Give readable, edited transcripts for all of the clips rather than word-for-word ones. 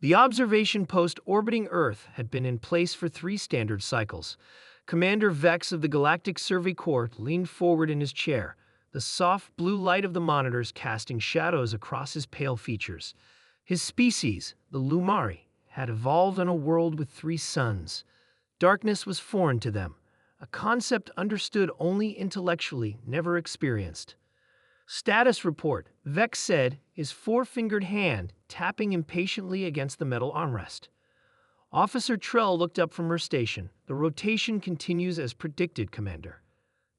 The observation post orbiting Earth had been in place for 3 standard cycles. Commander Vex of the Galactic Survey Corps leaned forward in his chair, the soft blue light of the monitors casting shadows across his pale features. His species, the Lumari, had evolved on a world with 3 suns. Darkness was foreign to them, a concept understood only intellectually, never experienced. Status report, Vex said, his 4-fingered hand tapping impatiently against the metal armrest. Officer Trell looked up from her station. The rotation continues as predicted, Commander.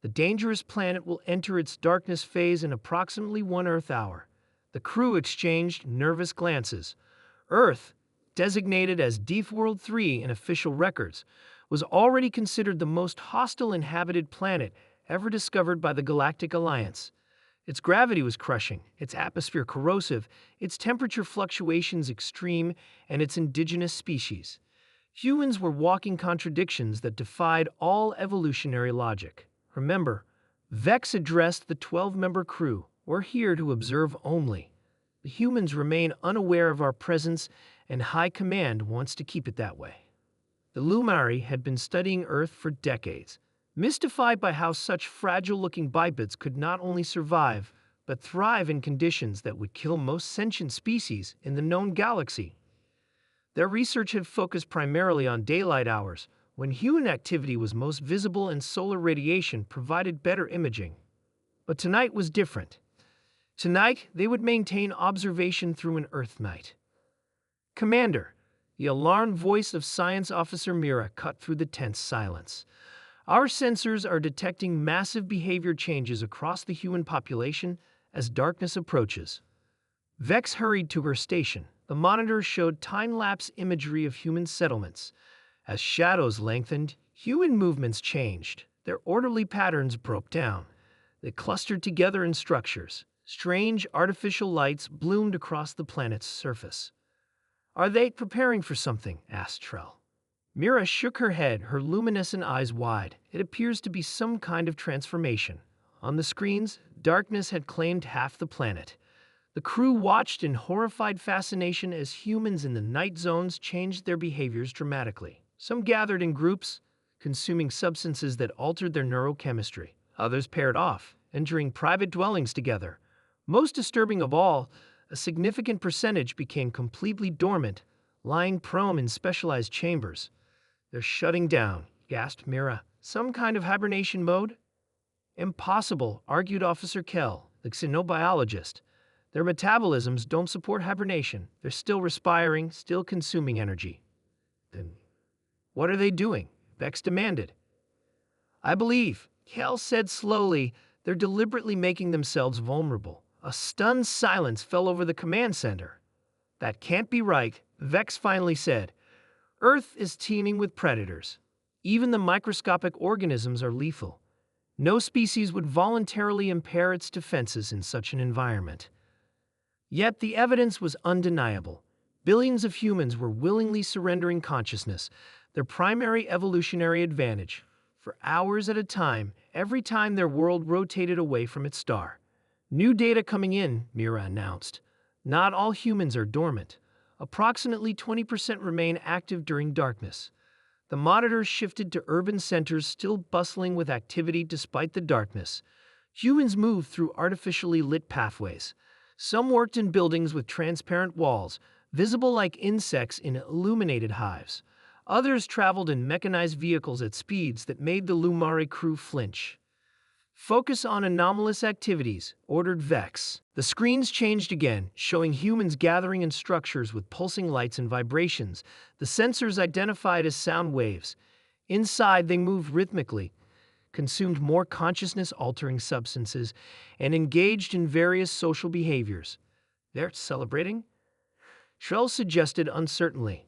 The dangerous planet will enter its darkness phase in approximately 1 Earth hour. The crew exchanged nervous glances. Earth, designated as Deep World 3 in official records, was already considered the most hostile inhabited planet ever discovered by the Galactic Alliance. Its gravity was crushing, its atmosphere corrosive, its temperature fluctuations extreme, and its indigenous species. Humans were walking contradictions that defied all evolutionary logic. Remember, Vex addressed the 12-member crew. We're here to observe only. The humans remain unaware of our presence, and High Command wants to keep it that way. The Lumari had been studying Earth for decades, mystified by how such fragile-looking bipeds could not only survive, but thrive in conditions that would kill most sentient species in the known galaxy. Their research had focused primarily on daylight hours, when human activity was most visible and solar radiation provided better imaging. But tonight was different. Tonight, they would maintain observation through an Earth night. Commander, the alarmed voice of Science Officer Mira cut through the tense silence. Our sensors are detecting massive behavior changes across the human population as darkness approaches. Vex hurried to her station. The monitors showed time-lapse imagery of human settlements. As shadows lengthened, human movements changed. Their orderly patterns broke down. They clustered together in structures. Strange artificial lights bloomed across the planet's surface. "Are they preparing for something?" asked Trell. Mira shook her head, her luminescent eyes wide. It appears to be some kind of transformation. On the screens, darkness had claimed half the planet. The crew watched in horrified fascination as humans in the night zones changed their behaviors dramatically. Some gathered in groups, consuming substances that altered their neurochemistry. Others paired off, entering private dwellings together. Most disturbing of all, a significant percentage became completely dormant, lying prone in specialized chambers. "They're shutting down," gasped Mira. "Some kind of hibernation mode?" "Impossible," argued Officer Kell, the xenobiologist. "Their metabolisms don't support hibernation. They're still respiring, still consuming energy." "Then what are they doing?" Vex demanded. "I believe," Kell said slowly, "they're deliberately making themselves vulnerable." A stunned silence fell over the command center. "That can't be right," Vex finally said. "Earth is teeming with predators. Even the microscopic organisms are lethal. No species would voluntarily impair its defenses in such an environment." Yet the evidence was undeniable. Billions of humans were willingly surrendering consciousness, their primary evolutionary advantage, for hours at a time, every time their world rotated away from its star. "New data coming in," Mira announced. "Not all humans are dormant. Approximately 20% remain active during darkness." The monitors shifted to urban centers still bustling with activity despite the darkness. Humans moved through artificially lit pathways. Some worked in buildings with transparent walls, visible like insects in illuminated hives. Others traveled in mechanized vehicles at speeds that made the Lumari crew flinch. "Focus on anomalous activities," ordered Vex. The screens changed again, showing humans gathering in structures with pulsing lights and vibrations. The sensors identified as sound waves. Inside, they moved rhythmically, consumed more consciousness-altering substances, and engaged in various social behaviors. "They're celebrating?" Trell suggested uncertainly.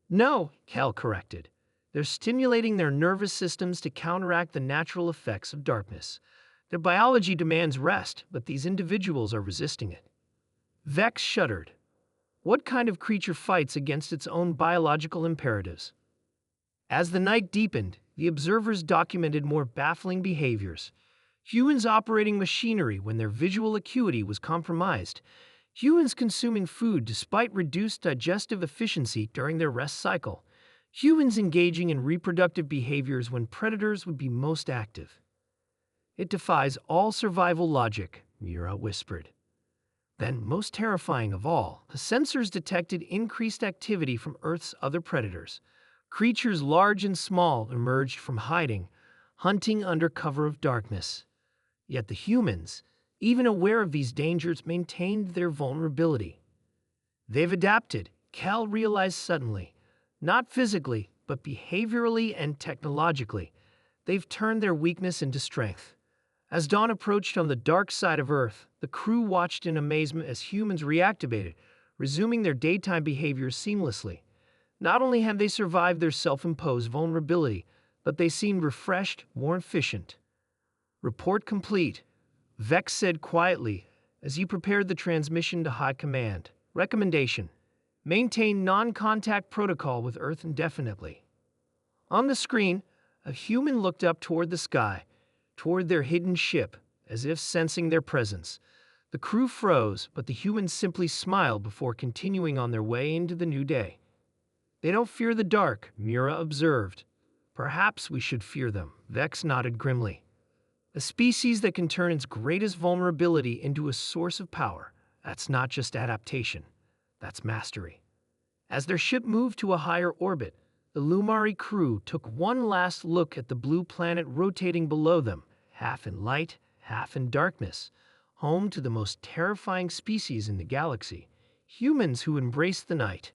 "No," Cal corrected. "They're stimulating their nervous systems to counteract the natural effects of darkness. Their biology demands rest, but these individuals are resisting it." Vex shuddered. What kind of creature fights against its own biological imperatives? As the night deepened, the observers documented more baffling behaviors. Humans operating machinery when their visual acuity was compromised. Humans consuming food despite reduced digestive efficiency during their rest cycle. Humans engaging in reproductive behaviors when predators would be most active. It defies all survival logic, Mira whispered. Then, most terrifying of all, the sensors detected increased activity from Earth's other predators. Creatures large and small emerged from hiding, hunting under cover of darkness. Yet the humans, even aware of these dangers, maintained their vulnerability. They've adapted, Cal realized suddenly. Not physically, but behaviorally and technologically. They've turned their weakness into strength. As dawn approached on the dark side of Earth, the crew watched in amazement as humans reactivated, resuming their daytime behaviors seamlessly. Not only had they survived their self-imposed vulnerability, but they seemed refreshed, more efficient. Report complete, Vex said quietly as he prepared the transmission to High Command. Recommendation: maintain non-contact protocol with Earth indefinitely. On the screen, a human looked up toward the sky, toward their hidden ship, as if sensing their presence. The crew froze, but the humans simply smiled before continuing on their way into the new day. They don't fear the dark, Mira observed. Perhaps we should fear them, Vex nodded grimly. A species that can turn its greatest vulnerability into a source of power. That's not just adaptation, that's mastery. As their ship moved to a higher orbit, the Lumari crew took one last look at the blue planet rotating below them, half in light, half in darkness, home to the most terrifying species in the galaxy, humans who embraced the night.